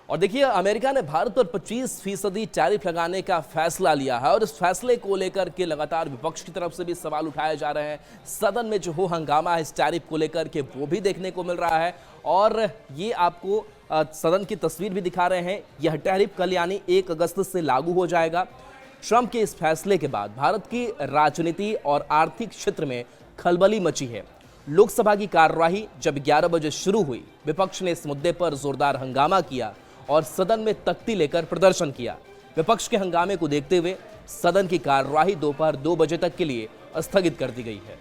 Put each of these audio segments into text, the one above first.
और देखिए, अमेरिका ने भारत पर 25% टैरिफ लगाने का फैसला लिया है और इस फैसले को लेकर के लगातार विपक्ष की तरफ से भी सवाल उठाए जा रहे हैं। सदन में जो हंगामा है इस टैरिफ को लेकर के वो भी देखने को मिल रहा है और ये आपको सदन की तस्वीर भी दिखा रहे हैं। यह टैरिफ कल यानी 1 अगस्त से लागू हो जाएगा। ट्रंप के इस फैसले के बाद भारत की राजनीति और आर्थिक क्षेत्र में खलबली मची है। लोकसभा की कार्यवाही जब 11 बजे शुरू हुई, विपक्ष ने इस मुद्दे पर जोरदार हंगामा किया और सदन में तख्ती लेकर प्रदर्शन किया। विपक्ष के हंगामे को देखते हुए सदन की कार्यवाही दोपहर 2 बजे तक के लिए स्थगित कर दी गई है।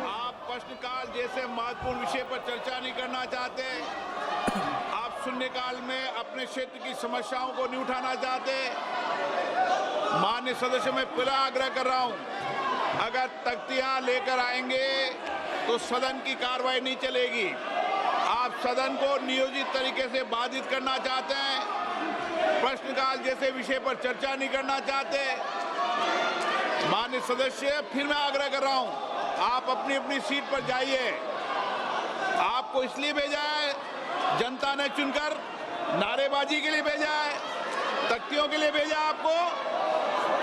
आप प्रश्नकाल जैसे महत्वपूर्ण विषय पर चर्चा नहीं करना चाहते, आप शून्यकाल में अपने क्षेत्र की समस्याओं को नहीं उठाना चाहते। माननीय सदस्य, मैं फिर आग्रह कर रहा हूं, अगर तख्तियां लेकर आएंगे तो सदन की कार्रवाई नहीं चलेगी। आप सदन को नियोजित तरीके से बाधित करना चाहते हैं, प्रश्नकाल जैसे विषय पर चर्चा नहीं करना चाहते। माननीय सदस्य, फिर मैं आग्रह कर रहा हूं, आप अपनी अपनी सीट पर जाइए। आपको इसलिए भेजा है, जनता ने चुनकर, नारेबाजी के लिए भेजा है, तख्तियों के लिए भेजा आपको।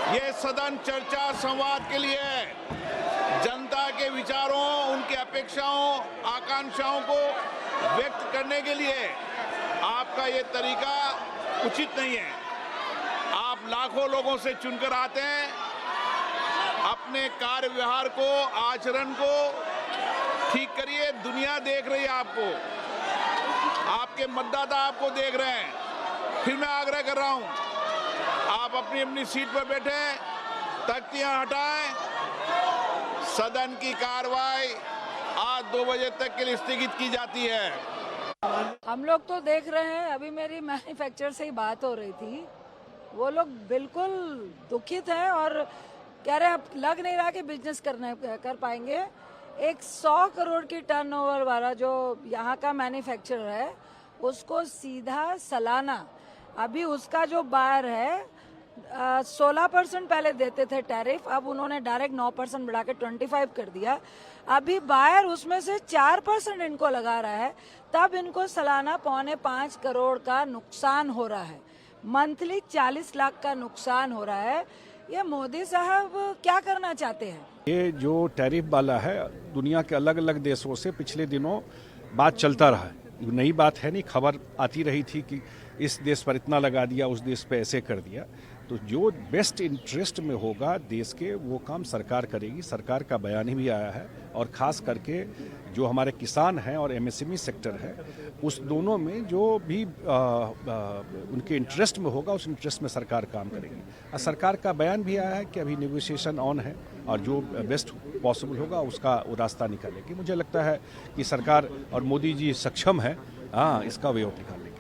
यह सदन चर्चा संवाद के लिए है, जनता के विचारों, उनकी अपेक्षाओं, आकांक्षाओं को व्यक्त करने के लिए। आपका ये तरीका उचित नहीं है। आप लाखों लोगों से चुनकर आते हैं, अपने कार्य व्यवहार को, आचरण को ठीक करिए। दुनिया देख रही है आपको, आपके मतदाता आपको देख रहे हैं। फिर मैं आग्रह कर रहा हूं, आप अपनी अपनी सीट पर बैठे, तख्तियां हटाएं। सदन की कार्रवाई आज 2 बजे तक के लिए स्थगित की जाती है। हम लोग तो देख रहे हैं, अभी मेरी मैन्युफैक्चरर से ही बात हो रही थी, वो लोग बिल्कुल दुखित हैं और कह रहे हैं अब लग नहीं रहा कि बिजनेस कर पाएंगे। एक 100 करोड़ की टर्नओवर वाला जो यहाँ का मैन्युफैक्चरर है, उसको सीधा सालाना, अभी उसका जो बायर है 16% पहले देते थे टैरिफ, अब उन्होंने डायरेक्ट 9% बढ़ा के 25 कर दिया। अभी बायर उसमें से 4% इनको लगा रहा है, तब इनको सालाना 4.25 करोड़ का नुकसान हो रहा है। मंथली 40 लाख का नुकसान हो रहा है। ये मोदी साहब क्या करना चाहते हैं? ये जो टैरिफ वाला है, दुनिया के अलग अलग देशों से पिछले दिनों बात चलता रहा है। नई बात है नहीं, खबर आती रही थी कि इस देश पर इतना लगा दिया, उस देश पे ऐसे कर दिया। तो जो बेस्ट इंटरेस्ट में होगा देश के, वो काम सरकार करेगी। सरकार का बयान भी आया है और ख़ास करके जो हमारे किसान हैं और एमएसएमई सेक्टर है, उस दोनों में जो भी उनके इंटरेस्ट में होगा, उस इंटरेस्ट में सरकार काम करेगी। और सरकार का बयान भी आया है कि अभी नेगोशिएशन ऑन है और जो बेस्ट पॉसिबल होगा उसका वो रास्ता निकालेगी। मुझे लगता है कि सरकार और मोदी जी सक्षम है, इसका वे आउट निकालने की।